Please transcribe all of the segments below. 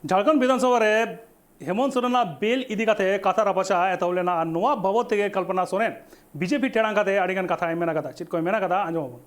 झारखंड विधानसभा रे हेमंत सोरेन बेल इदी काते कथा रापाचा एतवलेना नोआ बाबत तेगे कल्पना सोरेन बीजेपी टेड़ां काते आड़ीगान कथा मेना कथा चित को मेना कथा आंजम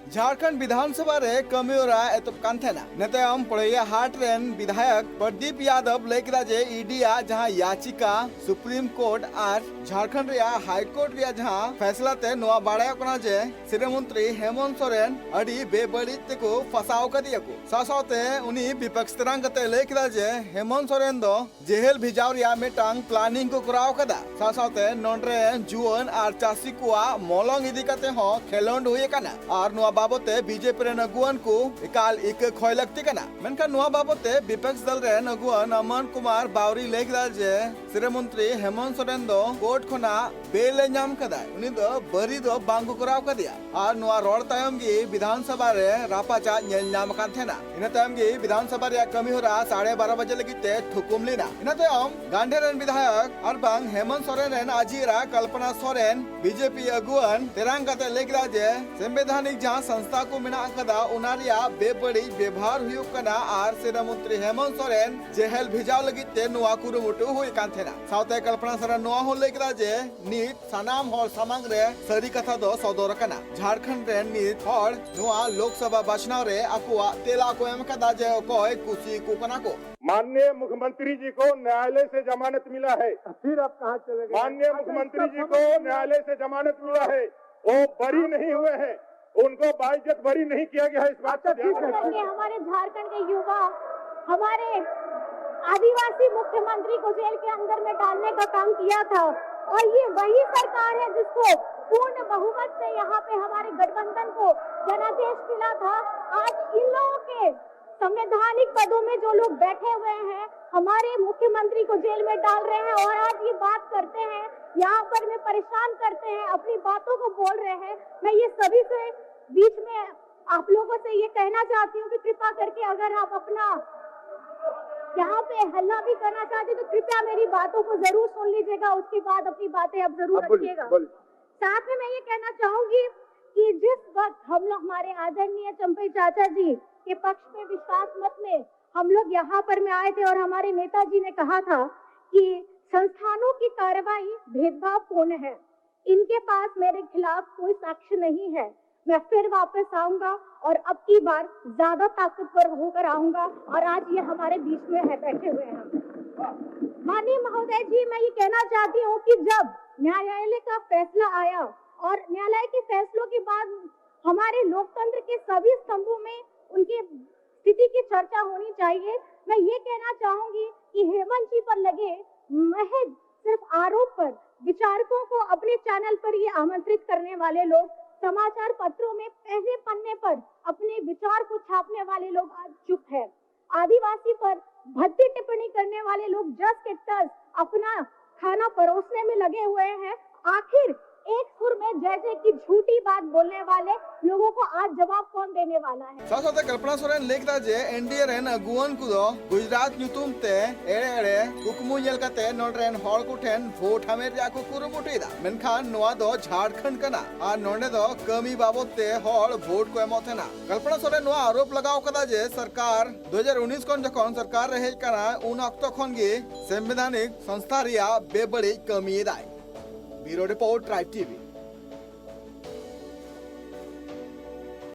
झारखंड विधानसभा रे कमियोरा एतब कांथेना नेतायम पड़ैया हाट रेन विधायक प्रदीप यादव लेकिदा जे ईडीया जहां याचिका सुप्रीम कोर्ट और झारखंड रिया हाई कोर्ट रिया जहां फैसला ते नोआ बाड़ाय कना जे श्री मंत्री हेमंत सोरेन अड़ी बेबड़ी तेको फसाव कदियको सासाते उनी विपक्ष तरंगते लेकिदा जे हेमंत सोरेन दो जेहेल भिजाव रिया मेटांग प्लानिंग को कराव कदा सासाते नोंड्रे जुवन और चासी कोआ मोलंग इदी कते हो खेलोंड हुए कना और नोआ बाबते बीजेपी रे नगुवन को इकाल एक खोय लगती कना मेनका नोआ बाबते विपक्ष दल रे नगुवन अमन कुमार बावरी लेखदा जे श्री मंत्री हेमंत सोरेन दो कोर्ट खना बेल नाम कदा उनी दो बरी दो बांगु कराव कदिया और नोआ रोड तायम गी विधानसभा रे रापाचा नेल नाम कान थेना इना तायम गी विधानसभा रे कमी होरा 12:30 बजे लगिते ठुकुम लेना इना तायम गांधी रेन विधायक और बांग हेमंत सोरेन रेन आजीरा कल्पना सोरेन बीजेपी अगुवन तेरंगाते लेखदा जे संवैधानिक जहां संस्था को मिना कदा उनारिया बेबड़ी व्यवहार हुई कना आर सेना मंत्री हेमंत सोरेन जेहेल भिजाव लगिते नोआ कुरुमुटु हुई कांथेना साउते कल्पना सोरेन नोआ हो लेकिदा जे नीत सनाम हर सामांग रे सरी कथा दो सदर कना झारखंड रे नीत हर नोआ लोकसभा भाषण रे अकुआ तेला को एम कदा जे कोई कुसी को कना को माननीय मुख्यमंत्री जी को न्यायालय से जमानत मिला है। फिर आप कहाँ चले गए? माननीय मुख्यमंत्री जी को न्यायालय से जमानत मिला है, वो बरी नहीं हुए हैं, उनको बाइज्जत बरी नहीं किया गया है। इस बात का ध्यान रखें। हमारे झारखंड के युवा हमारे आदिवासी मुख्यमंत्री को जेल के अंदर में डालने का काम किया था और ये वही सरकार है जिसको पूर्ण बहुमत से यहाँ पे हमारे गठबंधन को जनादेश मिला था। आज इन लोगों के संवैधानिक पदों में जो लोग बैठे हुए हैं हमारे मुख्यमंत्री को जेल में डाल रहे हैं और आज ये बात करते हैं, यहाँ पर में परेशान करते हैं, अपनी बातों को बोल रहे हैं। मैं ये सभी से बीच में आप लोगों से ये कहना चाहती हूँ कि कृपा करके अगर आप अपना यहाँ पे हल्ला भी करना चाहते तो कृपया मेरी बातों को जरूर सुन लीजिएगा, उसके बाद अपनी बातें अब जरूर रखिएगा। साथ में मैं ये कहना चाहूंगी कि जिस वक्त हम लोग हमारे आदरणीय चंपई चाचा जी के पक्ष में विश्वास मत में हम लोग यहाँ पर में आए थे और हमारे नेताजी ने कहा था कि संस्थानों की कार्रवाई भेदभावपूर्ण है, इनके पास मेरे खिलाफ कोई साक्ष्य नहीं है, मैं फिर वापस आऊंगा और अब की बार ज्यादा ताकतवर होकर आऊंगा और आज ये हमारे बीच में है, बैठे हुए हैं। माननीय महोदय जी, मैं ये कहना चाहती हूँ कि जब न्यायालय का फैसला आया और न्यायालय के फैसलों के बाद हमारे लोकतंत्र के सभी स्तंभों में उनके स्थिति की चर्चा होनी चाहिए। मैं ये कहना चाहूंगी कि हेमंत जी पर लगे महज सिर्फ आरोप पर विचारकों को अपने चैनल पर ये आमंत्रित करने वाले लोग, समाचार पत्रों में पहले पन्ने पर अपने विचार को छापने वाले लोग आज चुप है। आदिवासी पर भद्दी टिप्पणी करने वाले लोग जस के तस अपना खाना परोसने में लगे हुए हैं। आखिर एक सुर में जय जय की झूठी बात बोलने वाले लोगों को आज जवाब कौन देने वाला है? साथ कल्पना सोरेन लेखदा जे एनडीए रेन अगुवन को दो गुजरात ᱧᱩᱛᱩᱢ ते एड़े एड़े कुकमु येल कते नोड्रेन हॉल को ठेन वोट हमें जाको कुरुमुटीदा मेनखान नोआ दो झारखंड कना और नोंडे दो कमी बाबत ते हॉल वोट को एमोथेना कल्पना सोरेन नोआ आरोप लगाव कदा जे सरकार 2019 कोन जखन सरकार रहे कना उन अक्तो खन गे संवैधानिक संस्था रिया बेबड़ी कमी दाय। Bureau report tribe TV.